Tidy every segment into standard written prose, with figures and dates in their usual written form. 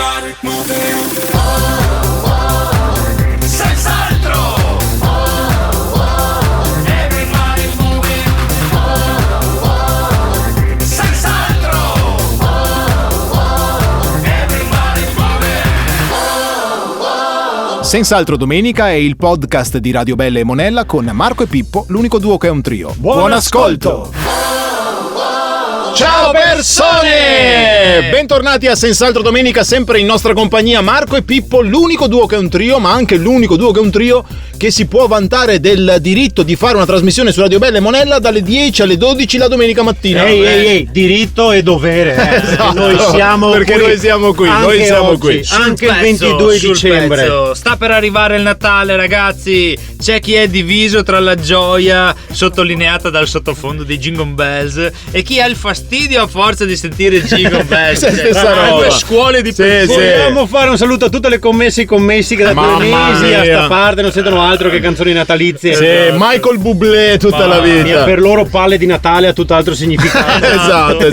Everybody moving. Senz'altro. Everybody moving. Senz'altro. Everybody moving. Senz'altro domenica è il podcast di Radio Bella e Monella con Marco e Pippo, l'unico duo che è un trio. Buon ascolto! Ciao persone! Bentornati a Senz'altro Domenica, sempre in nostra compagnia Marco e Pippo, l'unico duo che è un trio, ma anche l'unico duo che è un trio che si può vantare del diritto di fare una trasmissione su Radio Bella e Monella dalle 10 alle 12 la domenica mattina. Ehi, diritto e dovere. Esatto, noi siamo qui. Anche il 22 dicembre. Pezzo. Sta per arrivare il Natale, ragazzi. C'è chi è diviso tra la gioia sottolineata dal sottofondo dei Jingle Bells e chi ha il fastidio a forza di sentire Jingle Bells. Stessa roba. Due scuole di Vogliamo fare un saluto a tutte le commesse e commessi che da 2 mesi a sta parte non sentono altro che canzoni natalizie. Sì, Michael Bublé tutta la vita. Per loro palle di Natale ha tutt'altro significato. Esatto.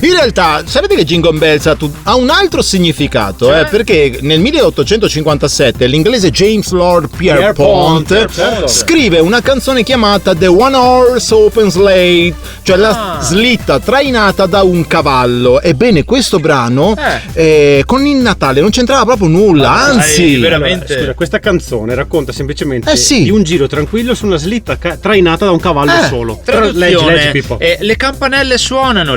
In realtà, sapete che Jingle Bells ha un altro significato, perché nel 1857 l'inglese James Lord Pierpont scrive una canzone chiamata The One Horse Open Sleigh, cioè la slitta trainata da un cavallo. Ebbene, questo brano con il Natale non c'entrava proprio nulla, anzi, veramente. Scusa, questa canzone racconta semplicemente sì. di un giro tranquillo su una slitta trainata da un cavallo solo. Leggi, Pippo. Le campanelle suonano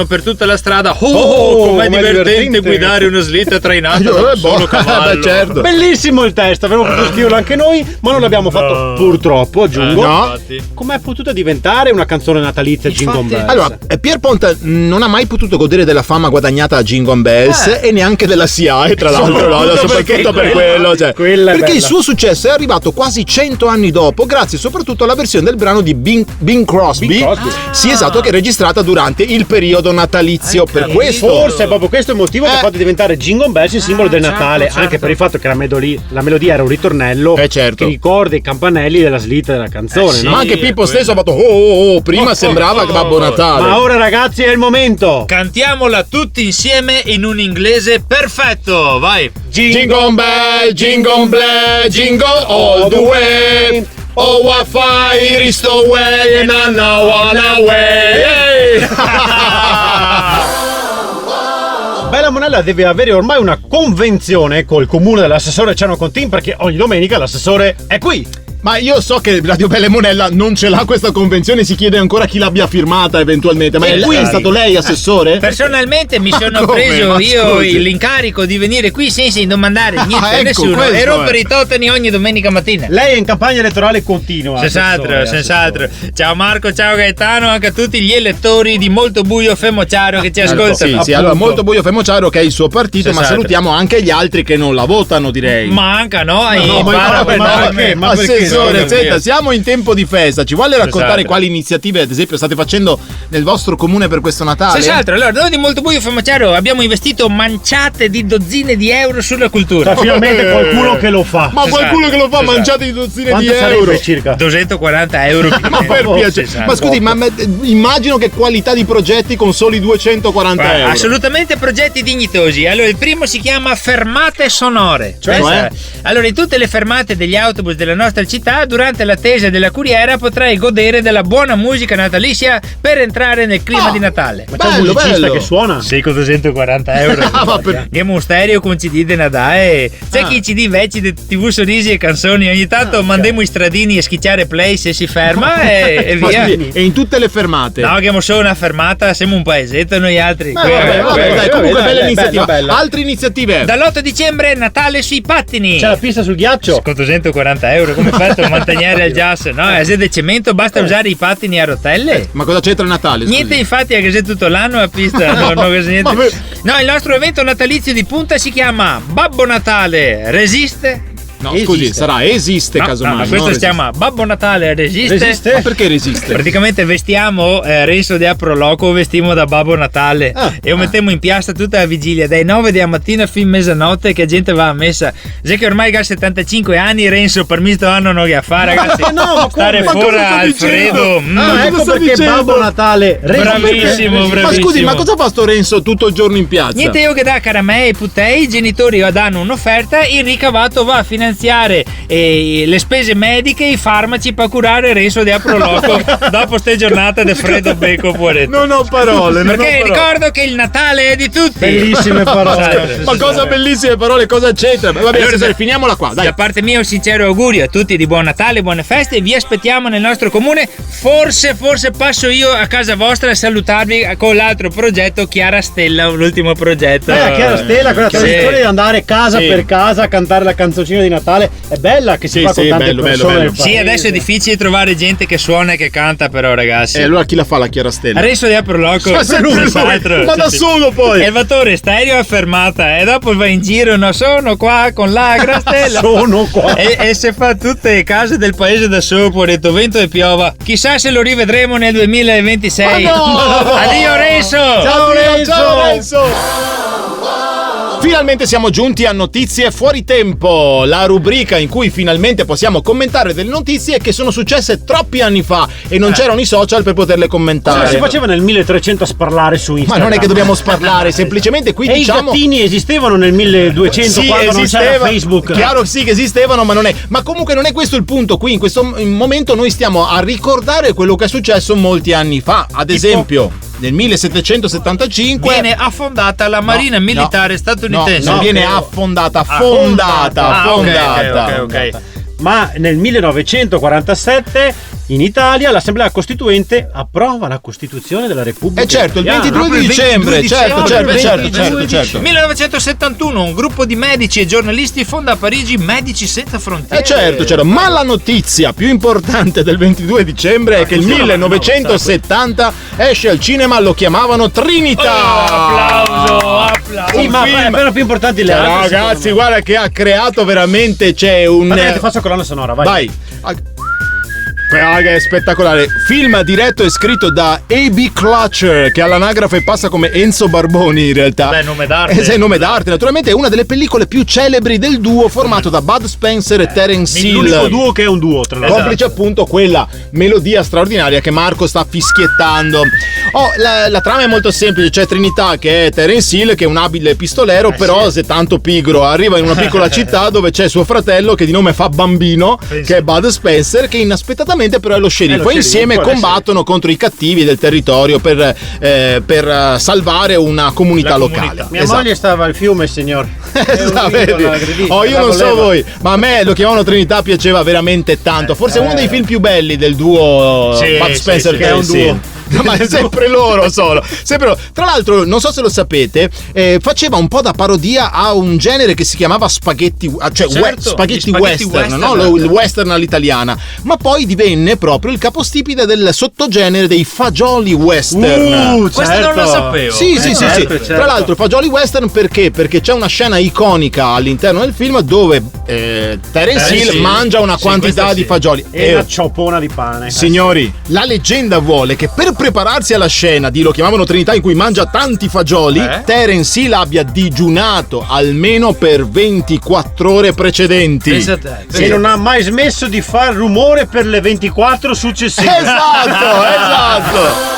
per tutta la strada. Com'è divertente guidare una slitta trainata da un solo cavallo. Certo. Bellissimo il testo, avremmo potuto scriverlo anche noi, ma non l'abbiamo fatto, purtroppo, aggiungo. No. Com'è potuta diventare una canzone natalizia Jingle Bells? Allora, Pierpont non ha mai potuto godere della fama guadagnata a Jingle Bells e neanche della SIAE, tra l'altro, soprattutto per quello. Perché il suo successo è arrivato quasi 100 anni dopo, grazie soprattutto alla versione del brano di Bing Crosby. Sì, esatto, che è registrata durante il periodo natalizio. Per questo forse è proprio questo il motivo che ha fatto diventare Jingle Bells il simbolo del Natale, certo. anche per il fatto che la melodia era un ritornello che ricorda i campanelli della slitta della canzone, no? Ma anche Pippo stesso ha fatto prima sembrava Babbo Natale. Ma ora, ragazzi, è il momento. Cantiamola tutti insieme in un inglese perfetto, vai. Jingle bell, jingle bell, jingle all the way. Oh, what fire is the way and I know one away. Bella Monella deve avere ormai una convenzione col comune dell'assessore Ciano Contin, perché ogni domenica l'assessore è qui. Ma io so che Radio Bella e Monella non ce l'ha questa convenzione, si chiede ancora chi l'abbia firmata eventualmente. Ma è stato lei assessore? Personalmente mi sono preso l'incarico di venire qui senza domandare niente a nessuno e rompere i totani ogni domenica mattina. Lei è in campagna elettorale continua. Senz'altro. Ciao Marco, ciao Gaetano, anche a tutti gli elettori di Molto Buio Femociaro che ci ascoltano. Sì, allora Molto Buio Femociaro che è il suo partito, ma salutiamo anche gli altri che non la votano, direi. Manca, no? Ma perché? Senta, siamo in tempo di festa, ci vuole raccontare quali iniziative ad esempio state facendo nel vostro comune per questo Natale? Senz'altro, allora noi di Molto Buio Femociaro abbiamo investito manciate di dozzine di euro sulla cultura. Finalmente qualcuno che lo fa. Ma qualcuno che lo fa, manciate di dozzine di euro. Circa 240 euro. Ma per piacere. Ma scusi, ma immagino che qualità di progetti con soli 240 euro. Assolutamente progetti dignitosi. Allora il primo si chiama fermate sonore. Allora in tutte le fermate degli autobus della nostra città durante l'attesa della curiera potrai godere della buona musica natalizia per entrare nel clima di Natale. Ma c'è un musicista che suona? Sì, con 240 euro. Abbiamo un stereo con CD di Natale. C'è chi CD invece di TV sorrisi e canzoni. Ogni tanto mandiamo i stradini a schicciare play se si ferma e via. E in tutte le fermate? No, abbiamo solo una fermata, siamo un paesetto noi altri. Dai, comunque bella iniziativa. Altre iniziative? Dall'8 dicembre Natale sui pattini. C'è la pista sul ghiaccio? Con 240 euro, come fai a mantenere il gas? No, a sede cemento basta usare i pattini a rotelle. Ma cosa c'entra il Natale? Scusi. Niente, infatti, è che tutto l'anno a pista. No, il nostro evento natalizio di punta si chiama Babbo Natale resiste? No, scusi, sarà esiste casomai. No, questo si chiama Babbo Natale resiste. Ma perché resiste? Praticamente vestiamo Renzo de Aproloco, vestimo da Babbo Natale e lo mettiamo in piazza tutta la vigilia dai 9 della mattina fino a mezzanotte che la gente va a messa. Sai che ormai ha 75 anni, Renzo per me sto anno non ha fa, ragazzi. Stare fuori Alfredo. Ecco perché Babbo Natale bravissimo. Ma scusi, ma cosa fa sto Renzo tutto il giorno in piazza? Niente, io che da caramelle e puttei, i genitori danno un'offerta, il ricavato va a finanziare le spese mediche e i farmaci per curare Renzo de Aproloco dopo ste giornate di freddo becco poveretto. Non ho parole. Perché ricordo che il Natale è di tutti. Bellissime parole. Ma cosa bellissime parole, cosa c'entra? Vabbè, allora, finiamola qua, dai. Da parte mia un sincero augurio a tutti di buon Natale, buone feste. Vi aspettiamo nel nostro comune. Forse passo io a casa vostra a salutarvi con l'altro progetto, Chiara Stella, l'ultimo progetto. Chiara Stella, quella tradizione di andare casa per casa a cantare la canzoncina di Natale è bella, che si fa con tante persone. bello. Sì, adesso è difficile trovare gente che suona e che canta, però ragazzi. E allora chi la fa la Chiara Stella? Renzo de Aproloco. Ma da solo poi. Elevatore stereo a fermata e dopo va in giro, no, sono qua con la Gran Stella. Sono qua. E se fa tutte le case del paese da sopra, ho detto vento e piova. Chissà se lo rivedremo nel 2026. Addio Renzo. Ciao Renzo. Finalmente siamo giunti a notizie fuori tempo, la rubrica in cui finalmente possiamo commentare delle notizie che sono successe troppi anni fa e non c'erano i social per poterle commentare. Si faceva nel 1300 a sparlare su Instagram. Ma non è che dobbiamo sparlare, semplicemente qui diciamo. I gattini esistevano nel 1200 quando non c'era Facebook. Chiaro sì che esistevano, ma non è. Ma comunque non è questo il punto. Qui in questo momento noi stiamo a ricordare quello che è successo molti anni fa. Ad esempio, nel 1775 viene affondata la Marina Militare statunitense. Non viene affondata, fondata. Ok. Ma nel 1947 in Italia l'Assemblea Costituente approva la Costituzione della Repubblica. Certo, il Italiana. 22 dicembre, certo. 1971 un gruppo di medici e giornalisti fonda a Parigi Medici Senza Frontiere. Certo, ma la notizia più importante del 22 dicembre è che il 1970 esce al cinema, lo chiamavano Trinità. Applauso. Sì, ma però più importanti le altre. Ragazzi, guarda che ha creato veramente, c'è un... Vabbè, ti faccio colonna sonora, vai. Che è spettacolare. Film diretto e scritto da A.B. Clutcher, che all'anagrafe passa come Enzo Barboni in realtà. Beh, nome d'arte. È nome d'arte, naturalmente è una delle pellicole più celebri del duo formato da Bud Spencer e Terence Hill. L'unico duo che è un duo, tra l'altro. Complice appunto quella melodia straordinaria che Marco sta fischiettando. La trama è molto semplice, c'è Trinità che è Terence Hill, che è un abile pistolero, però è tanto pigro. Arriva in una piccola città dove c'è suo fratello che di nome fa Bambino, che è Bud Spencer, che inaspettatamente però è lo sceriffo, e insieme combattono contro i cattivi del territorio per salvare una comunità locale. Mia moglie stava al fiume, signor. Io non so voi, ma a me lo chiamavano Trinità, piaceva veramente tanto. Forse è uno dei film più belli del duo Bud Spencer, che è un duo. Ma è sempre loro solo. Tra l'altro, non so se lo sapete, faceva un po' da parodia a un genere che si chiamava spaghetti, spaghetti western, no? Il western all'italiana. Ma poi divenne proprio il capostipite del sottogenere dei fagioli western. Questo non lo sapevo. Sì. Tra l'altro, fagioli western perché? Perché c'è una scena iconica all'interno del film dove Terence Hill mangia una quantità di fagioli e una ciopona di pane. Signori, la leggenda vuole che per prepararsi alla scena lo chiamavano Trinità, in cui mangia tanti fagioli, Terence Hill abbia digiunato almeno per 24 ore precedenti. E non ha mai smesso di far rumore per le 24 successive. Esatto.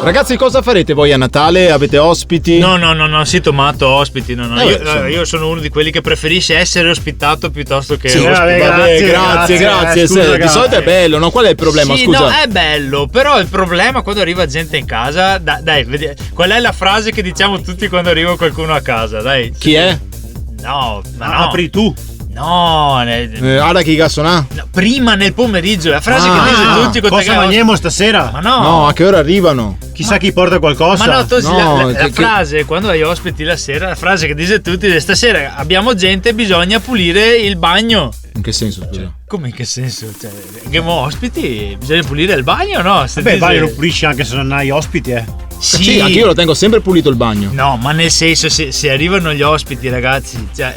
Ragazzi, cosa farete voi a Natale? Avete ospiti? No, sì, tomato ospiti. Io sono uno di quelli che preferisce essere ospitato piuttosto che grazie. Scusa, di solito è bello, no? Qual è il problema? Sì, scusa. No, è bello, però il problema quando arriva gente in casa, dai, qual è la frase che diciamo tutti quando arriva qualcuno a casa? Dai. Chi è? No. Apri tu. No, chi gassonà? Prima nel pomeriggio, la frase che dice tutti cosa mangiamo stasera? Ma no. No, a che ora arrivano? Chissà chi porta qualcosa. Ma la frase, quando hai ospiti la sera, la frase che dice tutti: stasera abbiamo gente, bisogna pulire il bagno. In che senso, scusa? Come, in che senso? Cioè, abbiamo ospiti, bisogna pulire il bagno o no? Beh, il bagno lo pulisci anche se non hai ospiti, Sì, anche io lo tengo sempre pulito il bagno. No, ma nel senso, se arrivano gli ospiti, ragazzi, cioè,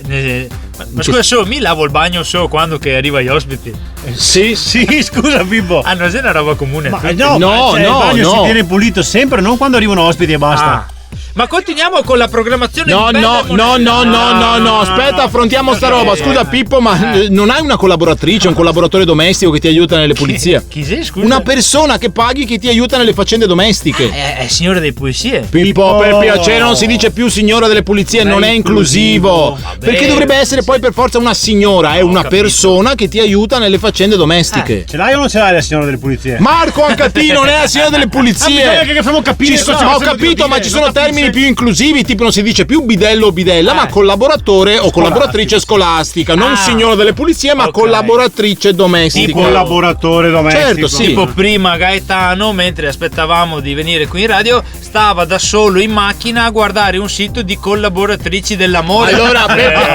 ma scusa, solo mi lavo il bagno solo quando che arriva gli ospiti. Sì, scusa Pippo. Ah, non è una roba comune. Ma no, il bagno no. si tiene pulito sempre, non quando arrivano ospiti e basta. Ah. Ma continuiamo con la programmazione. No, no, aspetta, no. affrontiamo sta roba. Scusa Pippo, ma non hai una collaboratrice, un collaboratore domestico che ti aiuta nelle pulizie? Chi sei, scusa? Una persona che paghi che ti aiuta nelle faccende domestiche. È signore delle pulizie. Pippo, per piacere, non si dice più signora delle pulizie, non è inclusivo. Vabbè, Perché dovrebbe essere poi per forza una signora, è una persona che ti aiuta nelle faccende domestiche. Ce l'hai o non ce l'hai la signora delle pulizie? Marco Ancati non è la signora delle pulizie. Che facciamo capire. Ho capito, ma ci sono termini più inclusivi, tipo non si dice più bidello o bidella, ma collaboratore o collaboratrice scolastica, non signora delle pulizie, ma collaboratrice domestica. Collaboratore domestico. Certo, sì. Tipo prima Gaetano, mentre aspettavamo di venire qui in radio, stava da solo in macchina a guardare un sito di collaboratrici dell'amore. Allora,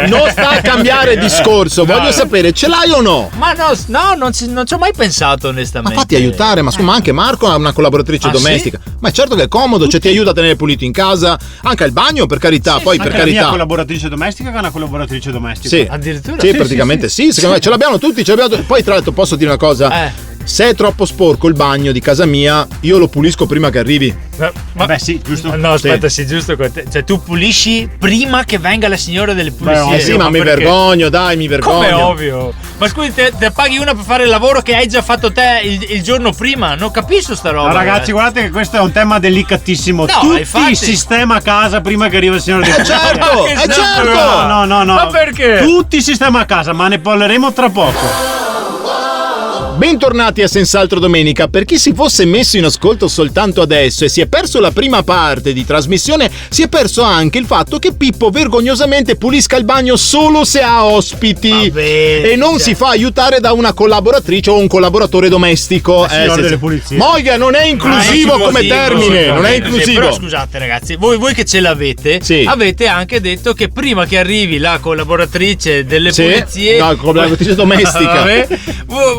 non sta a cambiare discorso, voglio sapere, ce l'hai o no? Ma no, non ci ho mai pensato onestamente. Ma fatti aiutare, ma scusa, ma anche Marco ha una collaboratrice domestica. Sì? Ma certo che è comodo, cioè ti aiuta a tenere pulito in casa, anche al bagno, per carità, poi per anche carità. La mia collaboratrice domestica che è una collaboratrice domestica. Sì, addirittura. Sì, praticamente sì, secondo me ce l'abbiamo tutti, Poi tra l'altro posso dire una cosa. Se è troppo sporco il bagno di casa mia, io lo pulisco prima che arrivi. Beh, sì, giusto. No, aspetta, sì, giusto con te. Cioè, tu pulisci prima che venga la signora delle pulizie. Sì, ma mi vergogno, dai, mi vergogno. Come ovvio. Ma scusi, te paghi una per fare il lavoro che hai già fatto te il giorno prima? Non capisco sta roba. No, ragazzi, guardate che questo è un tema delicatissimo. No, tutti infatti. sistema a casa prima che arriva il signore delle pulizie. certo! No. Ma perché? Tutti sistema a casa, ma ne parleremo tra poco. Bentornati a Senz'altro Domenica. Per chi si fosse messo in ascolto soltanto adesso e si è perso la prima parte di trasmissione, si è perso anche il fatto che Pippo vergognosamente pulisca il bagno solo se ha ospiti. Vabbè, e non si fa aiutare da una collaboratrice o un collaboratore domestico. Signore delle pulizie. Moiga, non è inclusivo come termine, non è inclusivo. Però scusate ragazzi, voi che ce l'avete, avete anche detto che prima che arrivi la collaboratrice delle pulizie, no, collaboratrice domestica,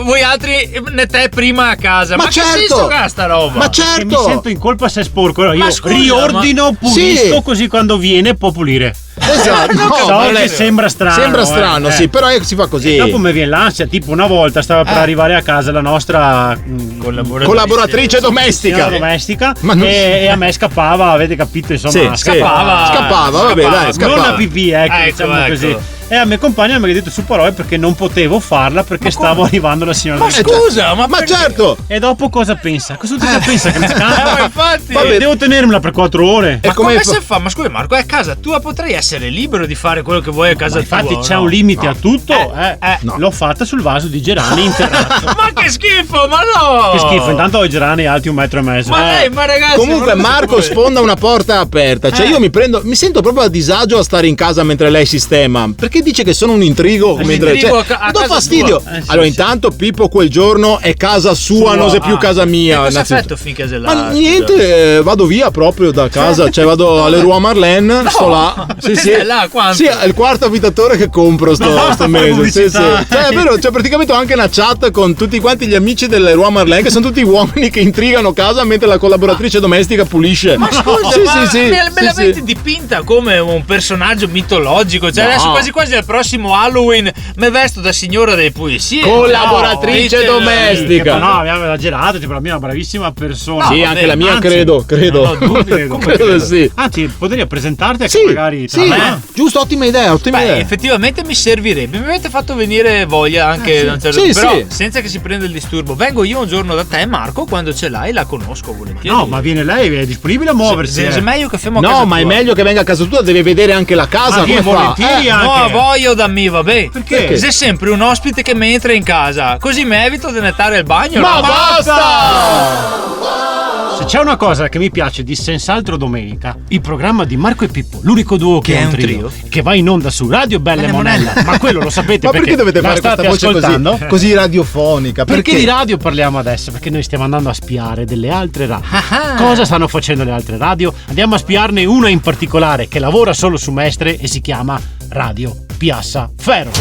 voi altri ne te prima a casa. Ma che certo, senso che ha sta roba? Ma certo, che mi sento in colpa se è sporco. No, io scusa, riordino, pulisco, così quando viene può pulire. Esatto, so che sembra strano. Sembra strano, sì, però si fa così. E dopo mi viene l'ansia, tipo una volta stava per arrivare a casa la nostra collaboratrice domestica. E a me scappava, avete capito, insomma, scappava, vabbè, dai, scappava. Non la pipì, diciamo così. E a mia compagna mi ha detto su parole perché non potevo farla perché stavo arrivando la signora. Ma scusa, ma certo. E dopo cosa pensa? Cosa pensa che mi scappa? Ma infatti. Vabbè, devo tenermela per 4 ore. Ma come si fa? Ma scusa Marco, è a casa tua, potrei essere libero di fare quello che vuoi a casa tua. Infatti c'è un limite a tutto. L'ho fatta sul vaso di gerani interrato. Ma che schifo, ma no! Che schifo, intanto ho i gerani alti 1,5 metri. Ma ragazzi, comunque Marco sfonda una porta aperta. Cioè io mi sento proprio a disagio a stare in casa mentre lei sistema. Perché dice che sono un intrigo mentre do fastidio. Allora intanto Pippo quel giorno è casa sua, non è più casa mia. Cosa hai fatto finché sei là? Ma niente, vado via proprio da casa, cioè vado alle Roi Marlène, sto là. Sì. Là, sì, è il quarto abitatore che compro sto mese. Sì. Cioè, è vero, c'è praticamente anche una chat con tutti quanti gli amici delle Roi Marlène che sono tutti uomini che intrigano casa mentre la collaboratrice domestica pulisce. Ma scusa, me l'avete dipinta come un personaggio mitologico, cioè adesso quasi al prossimo Halloween mi vesto da signora delle pulizie, collaboratrice domestica. No, abbiamo esagerato, tipo la mia è una bravissima persona. Sì, anche la mia, credo. Credo sì. Anzi, potrei presentarti sì, magari sì, giusto, ottima idea. Effettivamente mi servirebbe. Mi avete fatto venire voglia anche da un certo punto, però senza che si prenda il disturbo. Vengo io un giorno da te, Marco, quando ce l'hai, la conosco volentieri. No, ma viene lei, è disponibile a muoversi. È meglio che fermo a casa tua. No, ma è meglio che venga a casa tua, deve vedere anche la casa. Come fa? No, voglio da me, vabbè. Perché? Sei sempre un ospite che mi entra in casa, così mi evito di nettare il bagno. Ma basta! Se c'è una cosa che mi piace di Senz'altro Domenica, il programma di Marco e Pippo, l'unico duo che è un trio, che va in onda su Radio Bella e Monella. Ma quello lo sapete. Ma perché dovete fare questa voce così radiofonica? Perché di radio parliamo adesso? Perché noi stiamo andando a spiare delle altre radio. Cosa stanno facendo le altre radio? Andiamo a spiarne una in particolare che lavora solo su Mestre e si chiama Radio Piazza Ferro.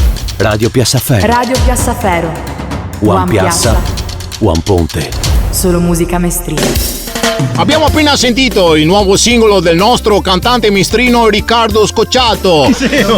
Radio Piazzaferro. Radio Piazzaferro. One Piazza, One Ponte. Solo musica mestrina. Abbiamo appena sentito il nuovo singolo del nostro cantante mestrino Riccardo Scocciato.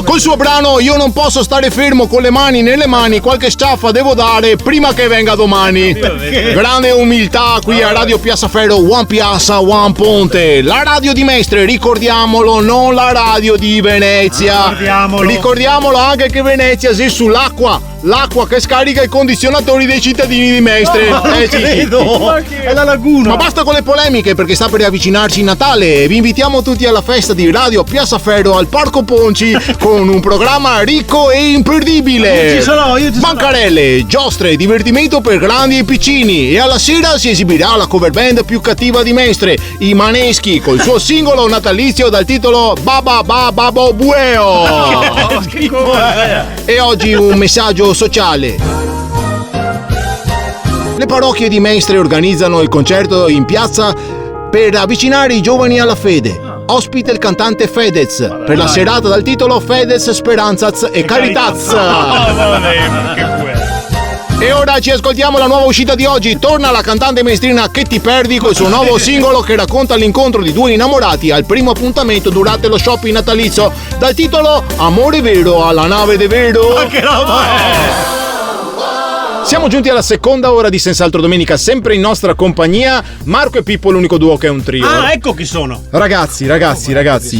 Col suo brano Io non posso stare fermo con le mani nelle mani, qualche staffa devo dare prima che venga domani. Grande umiltà qui a Radio Piazzaferro, One Piazza, One Ponte. La radio di Mestre, ricordiamolo, non la radio di Venezia. Ricordiamolo anche che Venezia si è sull'acqua. L'acqua che scarica i condizionatori dei cittadini di Mestre. È la laguna. Ma basta con le polemiche perché sta per avvicinarci il Natale. Vi invitiamo tutti alla festa di Radio Piazzaferro al Parco Ponci con un programma ricco e imperdibile. Io ci sarò. Bancarelle, giostre, divertimento per grandi e piccini. E alla sera si esibirà la cover band più cattiva di Mestre, i Maneschi, col suo singolo natalizio dal titolo Baba Babo Bueo. E oggi un messaggio sociale. Le parrocchie di Mestre organizzano il concerto in piazza per avvicinare i giovani alla fede. Ospite il cantante Fedez per la serata dal titolo Fedez, Speranzaz e Caritaz. E ora ci ascoltiamo la nuova uscita di oggi. Torna la cantante mestrina Che ti perdi col suo nuovo singolo che racconta l'incontro di due innamorati al primo appuntamento durante lo shopping natalizio dal titolo Amore vero alla nave de vero. Ma che roba è? Siamo giunti alla seconda ora di Senz'altro Domenica, sempre in nostra compagnia Marco e Pippo, l'unico duo che è un trio. Ah, ecco chi sono. Ragazzi,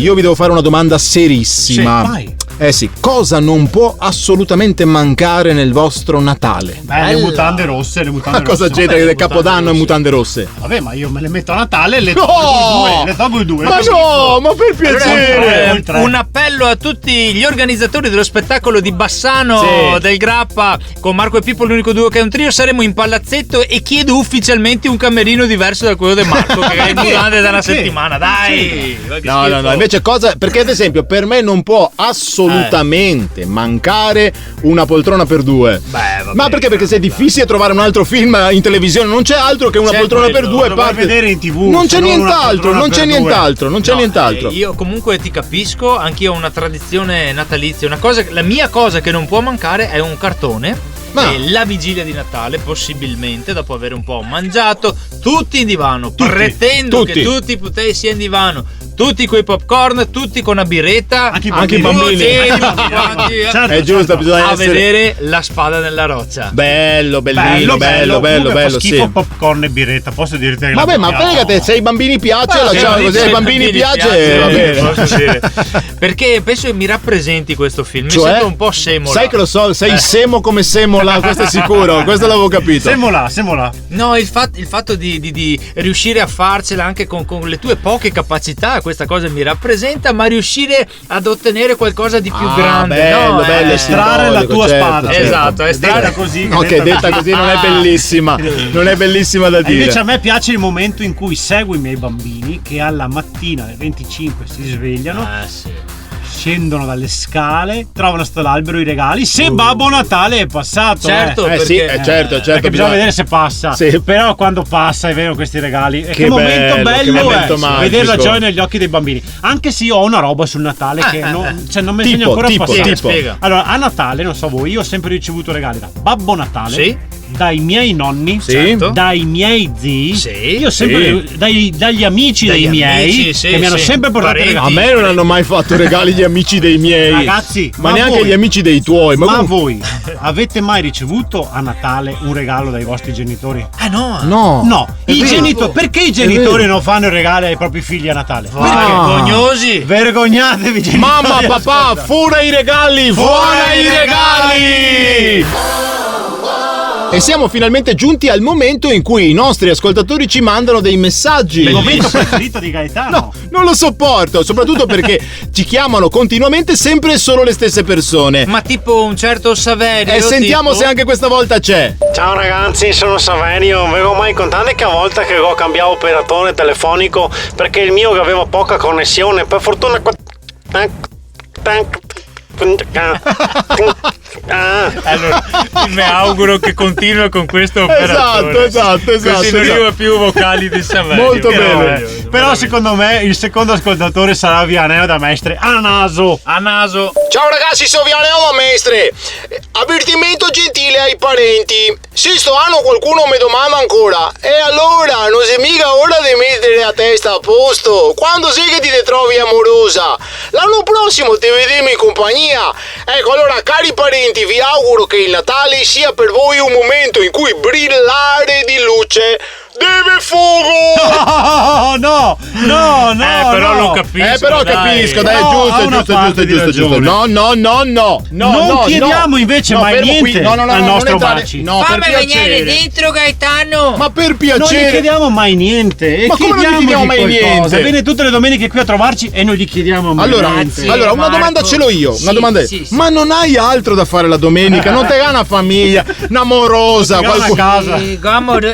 io vi devo fare una domanda serissima. Sì, vai. Sì, cosa non può assolutamente mancare nel vostro Natale? Le mutande rosse, Ma cosa c'entra che del Capodanno e mutande rosse? Vabbè, ma io me le metto a Natale e le tolgo i due. Ma no, ma per piacere! Un appello a tutti gli organizzatori dello spettacolo di Bassano del Grappa con Marco e Pippo, l'unico duo che è un trio. Saremo in palazzetto e chiedo ufficialmente un camerino diverso da quello del Marco che è in mutande da una settimana. Dai! No, invece cosa? Perché ad esempio per me non può assolutamente mancare una poltrona per due. Ma perché? Perché se è difficile trovare un altro film in televisione, non c'è altro che una poltrona per due. Lo vedere in TV. Non c'è nient'altro. Io comunque ti capisco, anch'io ho una tradizione natalizia. La mia cosa che non può mancare è un cartone. E la vigilia di Natale, possibilmente dopo aver un po' mangiato, tutti in divano. Pretendo che tutti potete sia in divano. Tutti coi popcorn, tutti con una birretta. Anche i bambini. Certo, è giusto, bisogna a vedere la spada nella roccia. Bello. Fa schifo popcorn e birretta, posso dirti che vabbè, ma fregate, se ai bambini piace, lasciamo così. Ai bambini piace, va bene. Perché penso che mi rappresenti questo film. Mi sento un po' Semola. Sai che lo so, sei Semo come Semola, questo è sicuro, questo l'avevo capito. Semola. No, il fatto di riuscire a farcela anche con le tue poche capacità, questa cosa mi rappresenta, ma riuscire ad ottenere qualcosa di più grande. Bello, estrarre la tua spada. Esatto, estrarre così. No, che detta così non è bellissima. Non è bellissima da dire. Invece a me piace il momento in cui seguo i miei bambini che alla mattina alle 25 si svegliano. Scendono dalle scale, trovano sto l'albero, i regali. Se Babbo Natale è passato, certo, certo. Perché bisogna vedere se passa. Però quando passa e vedono questi regali, che momento bello è vedere la gioia negli occhi dei bambini. Anche se io ho una roba sul Natale che non mi insegna ancora a passare. Allora, a Natale, non so voi, io ho sempre ricevuto regali da Babbo Natale. Dai miei nonni, dai miei zii, io sempre dagli amici dei miei che mi hanno sempre portato regali. A me non hanno mai fatto regali gli amici dei miei, ragazzi, ma neanche voi, gli amici dei tuoi. Ma voi avete mai ricevuto a Natale un regalo dai vostri genitori? No. Perché i genitori non fanno il regalo ai propri figli a Natale? Vergognosi. Vergognatevi, genitori. Mamma, papà, fuori i regali, fuori i regali. E siamo finalmente giunti al momento in cui i nostri ascoltatori ci mandano dei messaggi. Il momento preferito di Gaetano. No, non lo sopporto, soprattutto perché ci chiamano continuamente sempre e solo le stesse persone. Ma tipo un certo Saverio. E sentiamo se anche questa volta c'è. Ciao ragazzi, sono Saverio. Vengo mai contante che a volte che ho cambiato operatore telefonico perché il mio aveva poca connessione. Per fortuna Allora, mi auguro che continua con questa operazione. Esatto. Così non arriva più vocali di Saverio. Molto bene. Però secondo me il secondo ascoltatore sarà Vianeo da Mestre a naso. Ciao ragazzi, sono Vianeo da Mestre. Avvertimento gentile ai parenti. Se sto anno qualcuno mi domanda ancora, e allora non sei mica ora di mettere la testa a posto? Quando sei che ti trovi amorosa? L'anno prossimo ti vediamo in compagnia. Ecco, allora cari parenti, vi auguro che il Natale sia per voi un momento in cui brillare di luce deve fuoco! No, però lo capisco. Però dai. capisco, dai, No, giusto. No. Non chiediamo invece mai niente al nostro Baci. No, per Fammi venire piacere. dentro, Gaetano. Ma per Non gli piacere. chiediamo mai niente. Ma come non gli chiediamo mai niente? Viene tutte le domeniche qui a trovarci e non gli chiediamo mai niente. Allora, una Marco. domanda ce l'ho io. Sì, Una domanda sì. Ma non hai altro da fare la domenica? Non te hai una famiglia, un'amorosa, Non te hai una casa.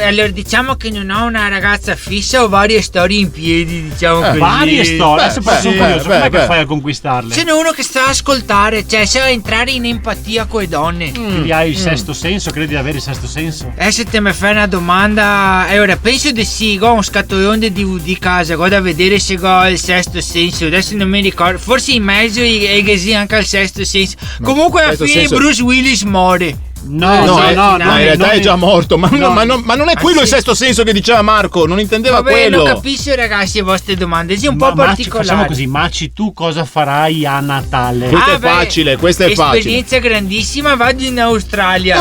Allora, diciamo che non ho una ragazza fissa o varie storie in piedi, diciamo così. Varie storie. Adesso poi sono curioso. Com'è che beh. fai a conquistarle? Sono uno che sa ascoltare, cioè sa entrare in empatia con le donne. Quindi hai il sesto senso? Credi di avere il sesto senso? Se te mi fai una domanda, ora penso di sì, ho un scatolone di DVD a casa, vado a vedere se ho il sesto senso, adesso non mi ricordo, forse in mezzo e così anche il sesto senso. Comunque alla sesto fine senso- Bruce Willis muore. No, in realtà è già morto, ma No. non è quello Ah, il sì. sesto senso che diceva Marco, non intendeva Vabbè, quello. non capisco ragazzi le vostre domande, è un po' Maci, particolare. facciamo così, Maci, tu cosa farai a Natale? Questo è facile, questo è facile. Esperienza grandissima, vado in Australia.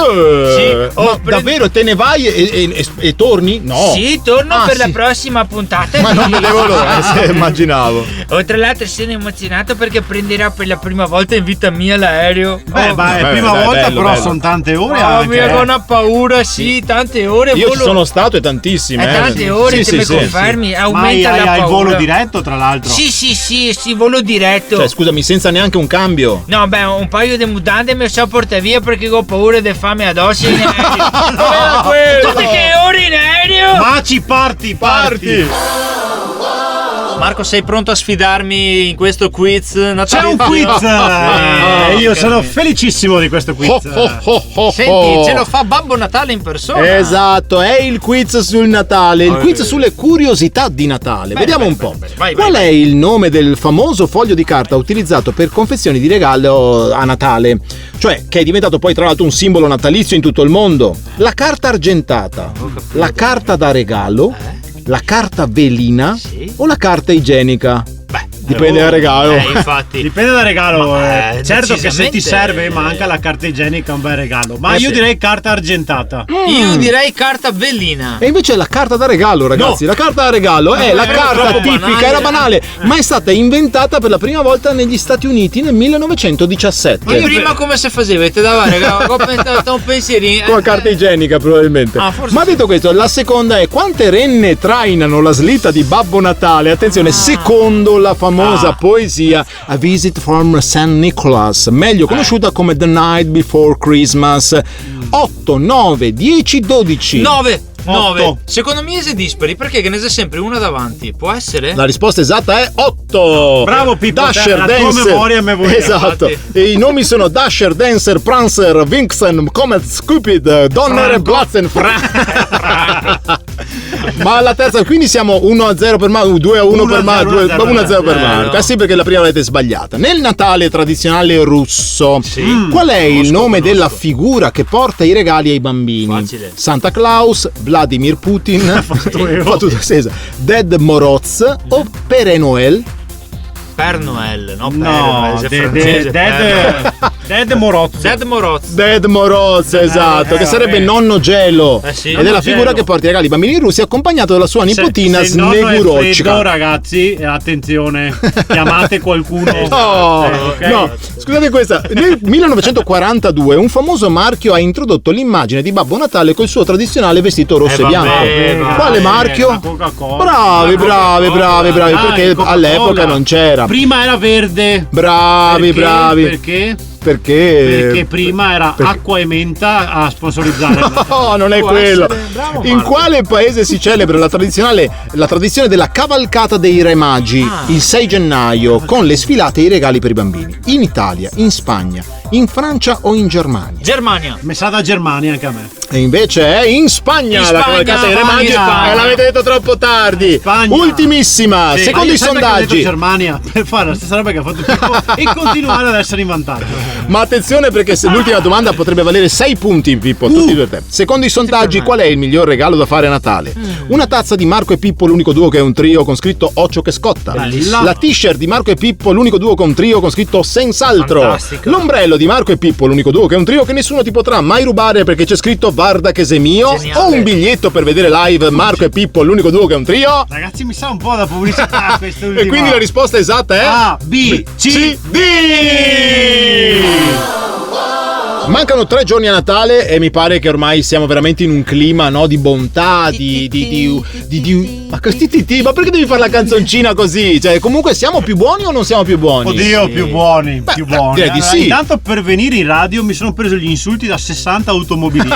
Ma davvero te ne vai e torni? No. Sì, torno Ah, per la sì. prossima puntata. Ma non vedevo l'ora, immaginavo. Tra l'altro sono emozionato perché prenderò per la prima volta in vita mia l'aereo. Beh, è beh, prima dai, volta, bello, però bello. sono tante ore Mamma anche. mia, ho una paura, sì, tante ore. Io ci volo- sono stato e tantissime. tante ore, Sì, te mi sì, confermi, Ma aumenta la hai il paura. volo diretto, tra l'altro. Sì, volo diretto. Cioè, scusami, senza neanche un cambio. No, beh, un paio di mutande mi so portare via perché ho paura di fame addosso in aereo. Tutte che ore in aereo? Maci, parti. Marco, sei pronto a sfidarmi in questo quiz C'è natalizio? un quiz. Io sono felicissimo di questo quiz. Senti, ce lo fa Babbo Natale in persona. Esatto, è il quiz sul Natale, il quiz sulle curiosità di Natale. Vediamo un po'. Vai. Qual è il nome del famoso foglio di carta utilizzato per confezioni di regalo a Natale? Cioè, che è diventato poi tra l'altro un simbolo natalizio in tutto il mondo. La carta argentata, la carta da regalo, la carta velina o la carta igienica? Dipende dal regalo. Infatti. Dipende dal regalo. Certo che se ti decisamente. serve, ma anche la carta igienica è un bel regalo. Ma io direi carta argentata. Io direi carta velina. E invece la carta da regalo, ragazzi. La carta da regalo è la carta troppo tipica, banale. era banale, ma è stata inventata per la prima volta negli Stati Uniti nel 1917. Ma prima come si faceva? Ti dava regalo? Ho pensato un pensierino. Con la carta igienica probabilmente. Forse Ma detto questo, la seconda è: quante renne trainano la slitta di Babbo Natale? Attenzione, secondo la famosa poesia A Visit from St. Nicholas, meglio conosciuta come The Night Before Christmas. 8, 9, 10, 12. 9. Otto. Secondo me è dispari perché che ne c'è sempre una davanti. Può essere? La risposta esatta è 8. Bravo, Pippo, Dasher, la tua Dancer. memoria me vuoi. Esatto. E i nomi sono Dasher, Dancer, Prancer, Vixen, Comet, Cupid, Donner e Blitzen. Ma la terza, quindi siamo 1-0 per Marco, 2-1 per Marco, 1-0 per Marco. Sì, perché la prima l'avete sbagliata. Nel Natale tradizionale russo, qual è il nome della figura che porta i regali ai bambini? Facile. Santa Claus, Vladimir Putin, Ded Moroz o Père Noël? Per Noel, no? Per No, Noel, è francese. Dead Morozzo. Dead Moroz. Ded Moroz, esatto, che sarebbe nonno gelo. sì. Ed è la Nonno figura Gelo. che porta i regali ai bambini in Russia, accompagnato dalla sua nipotina se il nonno è freddo, Snegurochka. ragazzi, attenzione, chiamate qualcuno. No, Ok. no, scusate questa. Nel 1942 un famoso marchio ha introdotto l'immagine di Babbo Natale col suo tradizionale vestito rosso e bianco. vabbè, Quale marchio? la Coca-Cola. Bravi, Dai, perché Coca-Cola. all'epoca non c'era. Prima era verde. Bravi. Perché? Perché prima era acqua e menta a sponsorizzare. No, non è quello. In quale paese si celebra la tradizione della cavalcata dei Re Magi il 6 gennaio con le sfilate e i regali per i bambini? In Italia, in Spagna, in Francia o in Germania? Germania. Mi sa da Germania anche a me. E invece è in Spagna, la cavalcata dei Re Magi. L'avete detto troppo tardi. Spagna. Ultimissima, Sì. secondo i sondaggi. Ho detto Germania per fare la stessa roba che ha fatto Pippo e continuare ad essere in vantaggio. Ma attenzione, perché se l'ultima domanda potrebbe valere 6 punti in Pippo, tutti e due te. Secondo i sondaggi, qual è il miglior regalo da fare a Natale? Una tazza di Marco e Pippo, l'unico duo che è un trio con scritto Occhio che scotta. Bellissimo. La t-shirt di Marco e Pippo, l'unico duo con trio con scritto Senz'altro. Fantastico. L'ombrello di Marco e Pippo, l'unico duo che è un trio che nessuno ti potrà mai rubare perché c'è scritto Guarda che sei mio. Geniale. O un biglietto per vedere live Marco e Pippo, l'unico duo che è un trio. Ragazzi, mi sa un po' da pubblicità quest'ultima. E quindi la risposta esatta è A, B, C, D. Mancano 3 giorni a Natale e mi pare che ormai siamo veramente in un clima, no, di bontà, ma perché devi fare la canzoncina così? Cioè, comunque siamo più buoni o non siamo più buoni? Oddio, più buoni, più buoni. Direi di sì. Intanto per venire in radio mi sono preso gli insulti da 60 automobilisti.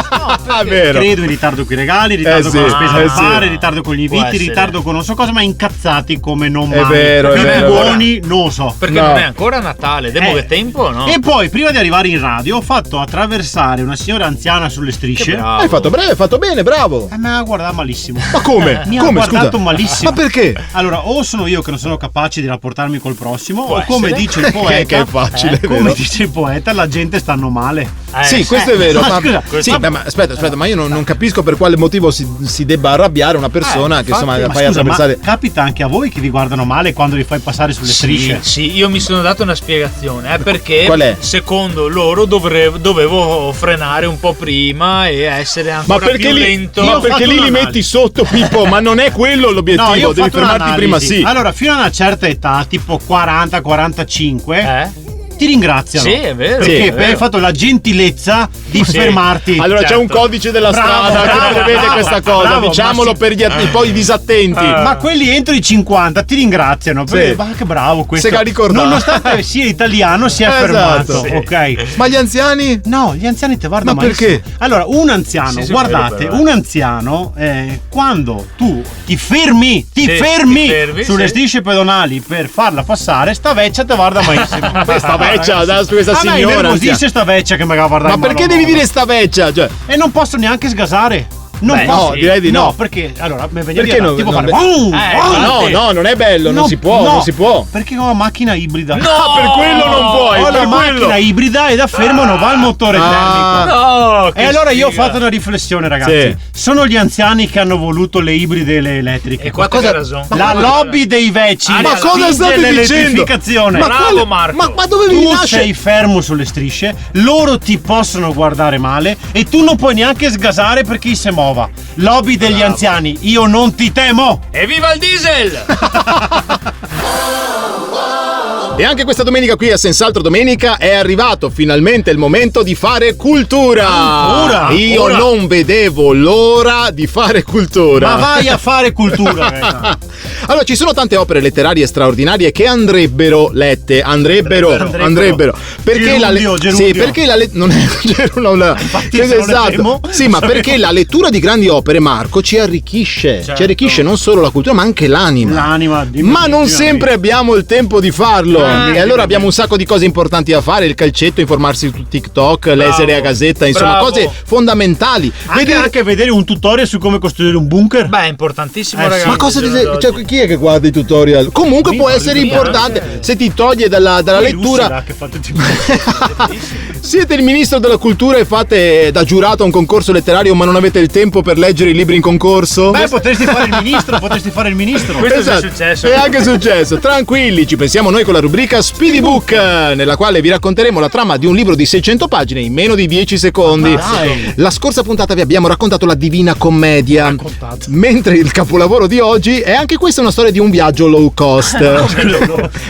Vero. Credo in ritardo con i regali, in ritardo con la spesa da fare, in ritardo con gli inviti, in essere. ritardo con non so cosa, ma incazzati come non mai. È vero, Più è vero. buoni non lo so. Perché No. non è ancora Natale, devo che tempo, no? E poi prima di arrivare in radio ho fatto attraversare una signora anziana sulle strisce. bravo. Hai fatto bene, bravo. E mi ha guardato malissimo. Ma come? Mi Come, ha guardato scusa? malissimo. Ma perché? Allora, o sono io che non sono capace di rapportarmi col prossimo, Può o come essere. dice il poeta, Che è facile, come vero? dice il poeta, la gente stanno male. Sì, questo è vero. ma Ma, scusa, sì, beh, ma aspetta, ma io non capisco per quale motivo si debba arrabbiare una persona che insomma Ma fai scusa, attraversare. ma capita anche a voi che vi guardano male quando li fai passare sulle strisce? Sì, io mi sono dato una spiegazione, perché Qual è? secondo loro dovevo frenare un po' prima e essere Ma ancora perché più lì, lento. ma Io ho perché fatto lì li un'analisi. metti sotto, Pippo? Ma non è quello l'obiettivo, No, io ho devi fatto fermarti prima, un'analisi. sì. Allora, fino a una certa età, tipo 40-45, ti ringraziano. Sì, è vero. Perché sì, è hai vero. fatto la gentilezza di Sì. fermarti. Allora c'è un certo. codice della Bravo, strada bravo, che prevede bravo, questa cosa, bravo, diciamolo ma per i poi disattenti. Ma quelli entro i 50 ti ringraziano. Sì. Perché, ma che bravo questo. Se l'ha ricordato. Nonostante sia italiano, si è Esatto. fermato. Sì. Ok. Ma gli anziani? No, gli anziani ti guardano Ma malissimo. perché? Allora, un anziano, Sì, sì, guardate, vero, però, un anziano, quando tu ti fermi ti fermi, sulle sì. strisce pedonali per farla passare, sta vecchia ti guarda malissimo. Questa vecchia, questa A me signora. nervosisce sta vecchia che mi va a guardare Ma perché male, devi no? dire sta vecchia? Cioè, E non posso neanche sgasare. Non Beh, posso. no, direi di no. perché allora mi veniva Perché via, no, tipo non fare no, non è bello, non si può, non si può. Perché ho la macchina ibrida. No, per quello non puoi, Ho per la macchina quello. ibrida e da fermo non va il motore termico. No, E allora io ho fatto una riflessione, ragazzi. Sì. Sono gli anziani che hanno voluto le ibride e le elettriche. E qua c'è ragione. La lobby dei vecchi. Ma cosa state dicendo? L'elettrificazione. Bravo, Marco. Ma dove Tu nasce? sei fermo sulle strisce, loro ti possono guardare male e tu non puoi neanche sgasare per chi si muova. Lobby degli anziani, io non ti temo. Evviva il diesel! E anche questa domenica qui a Senz'altro Domenica è arrivato finalmente il momento di fare cultura. Io non vedevo l'ora di fare cultura. Ma vai a fare cultura. Raga. Allora, ci sono tante opere letterarie straordinarie che andrebbero lette, andrebbero. Perché Gerundio. Sì, perché non è gerundio. se non ne temo. Sì, ma perché la lettura di grandi opere, Marco, ci arricchisce. Certo. Ci arricchisce non solo la cultura, ma anche l'anima. L'anima. Ma non sempre abbiamo il tempo di farlo. E allora abbiamo un sacco di cose importanti da fare: il calcetto, informarsi su TikTok, leggere a Gazzetta, insomma, Bravo. cose fondamentali. Anche vedere un tutorial su come costruire un bunker. Beh, è importantissimo, sì. ragazzi. Ma cosa cioè, chi è che guarda i tutorial? Comunque può essere importante se ti toglie dalla Poi lettura. Russi, là, che fate tipo... Siete il ministro della cultura e fate da giurato a un concorso letterario, ma non avete il tempo per leggere i libri in concorso? Beh, potresti fare il ministro. Questo è già Esatto. successo. È anche successo. Tranquilli, ci pensiamo noi con la rubrica Speedy Book, nella quale vi racconteremo la trama di un libro di 600 pagine in meno di 10 secondi. Dai. La scorsa puntata vi abbiamo raccontato la Divina Commedia, mentre il capolavoro di oggi è anche questa una storia di un viaggio low cost.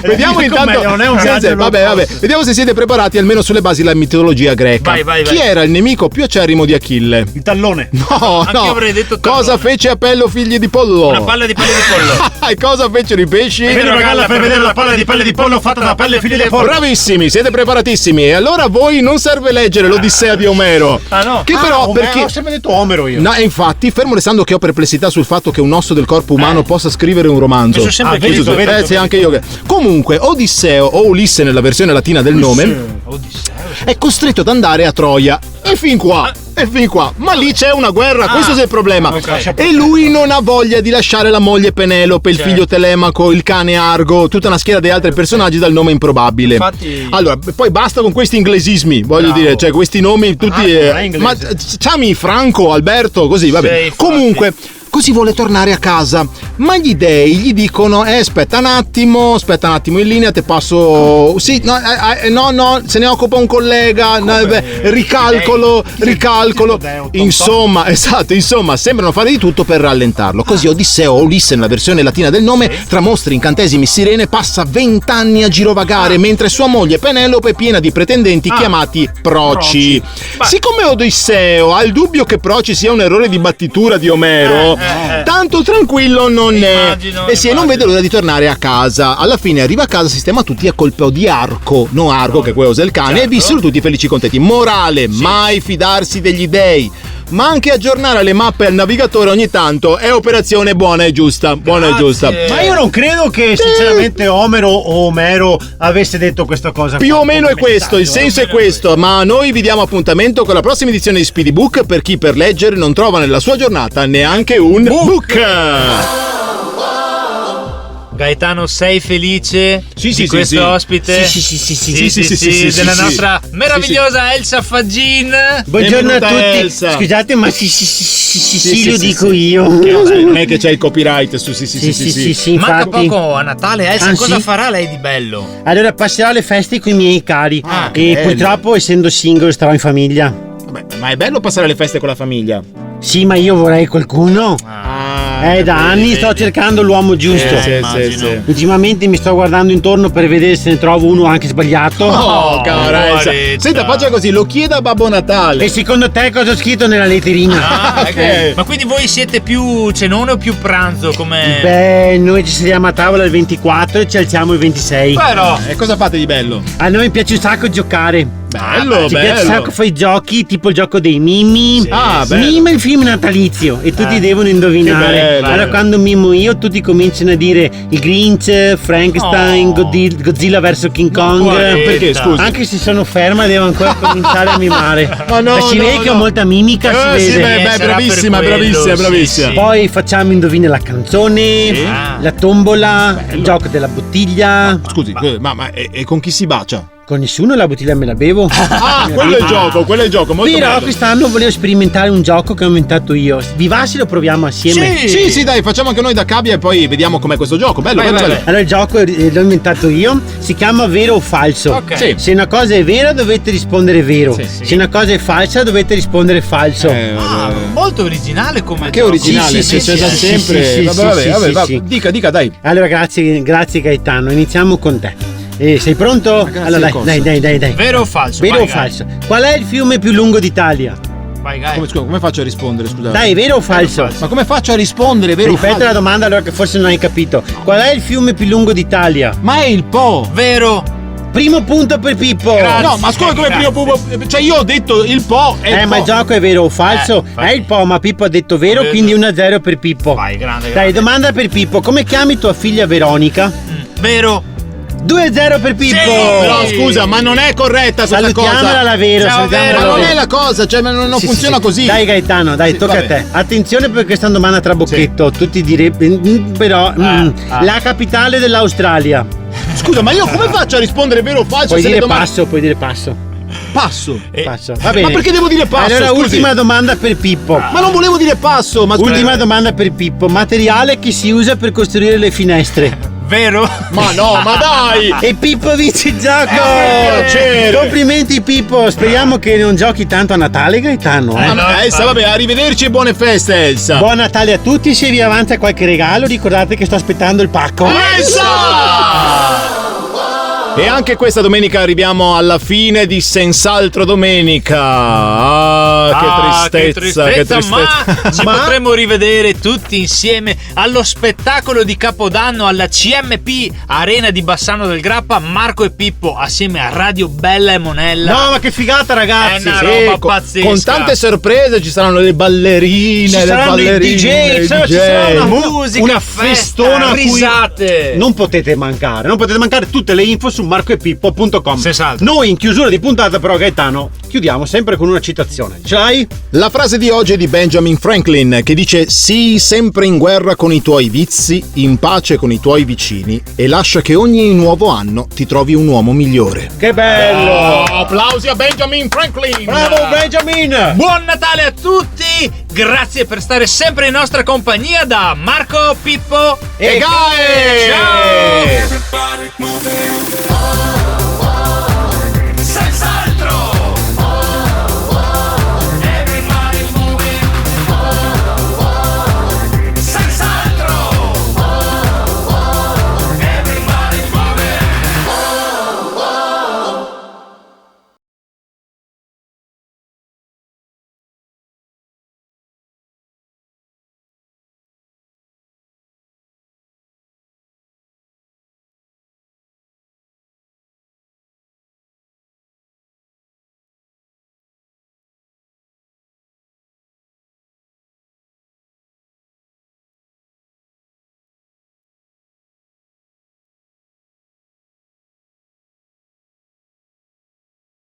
Vediamo intanto. Non è un viaggio low Vabbè. Vediamo se siete preparati almeno sulle basi della mitologia greca. Vai. Chi era il nemico più acerrimo di Achille? Il tallone. No, Anche io avrei detto Cosa fece Apello figli di pollo? Una palla di pollo. E cosa fecero i pesci? Vedi una galla per vedere la palla di pelle di pollo. hanno fatto una pelle figlia di porco. Bravissimi, siete preparatissimi. E allora a voi non serve leggere l'Odissea di Omero. Ah no? Che però Omero, perché ho sempre detto Omero io. No, e infatti, fermo restando che ho perplessità sul fatto che un osso del corpo umano possa scrivere un romanzo. Mi sono sempre chiesto, sì, anche io. Comunque, Odisseo o Ulisse nella versione latina del nome è costretto ad andare a Troia. E fin qua. Ma lì c'è una guerra, questo è il problema. E lui non ha voglia di lasciare la moglie Penelope, il figlio Telemaco, il cane Argo, tutta una schiera di altri personaggi dal nome improbabile. Infatti... Allora, poi basta con questi inglesismi, voglio dire, cioè questi nomi tutti. Ma chiami Franco, Alberto, così, vabbè. Comunque. Così vuole tornare a casa, ma gli dei gli dicono aspetta un attimo in linea, te passo. Sì, no, se ne occupa un collega, ricalcolo. Insomma, sembrano fare di tutto per rallentarlo. Così Odisseo o Ulisse nella versione latina del nome, tra mostri, incantesimi, sirene, passa 20 anni a girovagare, mentre sua moglie Penelope è piena di pretendenti chiamati Proci. Siccome Odisseo ha il dubbio che Proci sia un errore di battitura di Omero, tanto tranquillo non è. Non vede l'ora di tornare a casa. Alla fine arriva a casa, sistema tutti a colpo di Arco, non Argo che quello è il cane, e vissero tutti felici contenti. Morale, mai fidarsi degli dei, ma anche aggiornare le mappe al navigatore ogni tanto è operazione buona e giusta. Ma io non credo che sinceramente Omero avesse detto questa cosa. Più o meno è questo, il senso è questo, ma noi vi diamo appuntamento con la prossima edizione di Speedy Book per chi per leggere non trova nella sua giornata neanche un book. Gaetano, sei felice di questo ospite? Sì, della nostra meravigliosa Elsa Faggin. Buongiorno a tutti. Elsa. Scusate, ma sì, lo dico io. Non è che c'è il copyright su sì. Manca poco a Natale, Elsa, cosa farà lei di bello? Allora passerò le feste con i miei cari e purtroppo essendo single starò in famiglia. Vabbè, ma è bello passare le feste con la famiglia. Sì, ma io vorrei qualcuno. Da anni sto cercando l'uomo giusto. Sì. Ultimamente mi sto guardando intorno per vedere se ne trovo uno anche sbagliato. Cara Elsa. Senta, faccia così, lo chieda a Babbo Natale. E secondo te cosa ho scritto nella letterina? Okay. Ma quindi voi siete più cenone o più pranzo? Come? Beh, noi ci sediamo a tavola il 24 e ci alziamo il 26. Però. E cosa fate di bello? A noi piace un sacco giocare. Bello, ci piace un sacco fare i giochi, tipo il gioco dei mimi. Bello. Mima è il film natalizio e tutti devono indovinare. Allora quando mimo io tutti cominciano a dire il Grinch, Frankenstein, Godzilla vs King Kong. Perché scusa? Anche se sono ferma devo ancora cominciare a mimare. Ma no, si vede che ho molta mimica, si vede. Bravissima. Poi facciamo indovine la canzone, la tombola, il gioco della bottiglia. Scusi, ma e con chi si bacia? Con nessuno, la bottiglia me la bevo. Quello è il gioco, molto però bello. quest'anno volevo sperimentare un gioco che ho inventato io. Vi va se lo proviamo assieme? Sì, dai, facciamo anche noi da Cabia e poi vediamo com'è questo gioco. Bello. Allora il gioco l'ho inventato io, si chiama vero o falso. Okay. Se una cosa è vera dovete rispondere vero. Se una cosa è falsa dovete rispondere falso. Molto originale come che originale, c'è da sempre. Sì. Dica, dai. Allora grazie Gaetano, iniziamo con te. Sei pronto? Allora dai. Vero o falso? Vero o falso? Qual è il fiume più lungo d'Italia? Vai, Gai. Come faccio a rispondere, scusate? Dai, vero o falso? Ma come faccio a rispondere, vero o falso? Ripete la domanda allora che forse non hai capito. Qual è il fiume più lungo d'Italia? Ma è il Po. Vero. Primo punto per Pippo. No, ma scusa, come primo punto? Cioè io ho detto il Po è il Po. Ma il gioco è vero o falso? È il Po, ma Pippo ha detto vero, quindi 1-0 per Pippo. Vai, grande. Dai, domanda per Pippo. Come chiami tua figlia Veronica? Vero. 2-0 per Pippo. Però scusa, ma non è corretta questa cosa. Salutiamola vero. Ma non è la cosa, cioè non funziona così. Dai Gaetano, tocca a te. Attenzione per questa domanda trabocchetto. Tutti direbbero però la capitale dell'Australia. Scusa, ma io come faccio a rispondere vero o falso? Puoi dire passo. Passo. Va bene. Ma perché devo dire passo? Allora, scusi. ultima domanda per Pippo. Ma non volevo dire passo. Ultima domanda per Pippo. Materiale che si usa per costruire le finestre. Vero? Ma no, ma dai! E Pippo vince il gioco! Piacere. Complimenti Pippo, speriamo che non giochi tanto a Natale Gaetano. Elsa, vabbè, arrivederci e buone feste Elsa! Buon Natale a tutti, se vi avanza qualche regalo ricordate che sto aspettando il pacco. Elsa! E anche questa domenica arriviamo alla fine di Senz'altro Domenica. Che tristezza. Ma ci potremo rivedere tutti insieme allo spettacolo di Capodanno alla CMP Arena di Bassano del Grappa, Marco e Pippo assieme a Radio Bella e Monella. No, ma che figata, ragazzi! È una roba pazzesca. Con tante sorprese, ci saranno le ballerine, ci saranno i DJ, ci sarà una musica, una festona, risate. Non potete mancare tutte le info su marcoepippo.com. Senz'altro. Noi in chiusura di puntata, però, Gaetano, chiudiamo sempre con una citazione. Ce l'hai? La frase di oggi è di Benjamin Franklin, che dice: sii sempre in guerra con i tuoi vizi, in pace con i tuoi vicini, e lascia che ogni nuovo anno ti trovi un uomo migliore. Che bello! Applausi a Benjamin Franklin! Bravo Benjamin! Buon Natale a tutti! Grazie per stare sempre in nostra compagnia da Marco, Pippo e Gae! Ciao!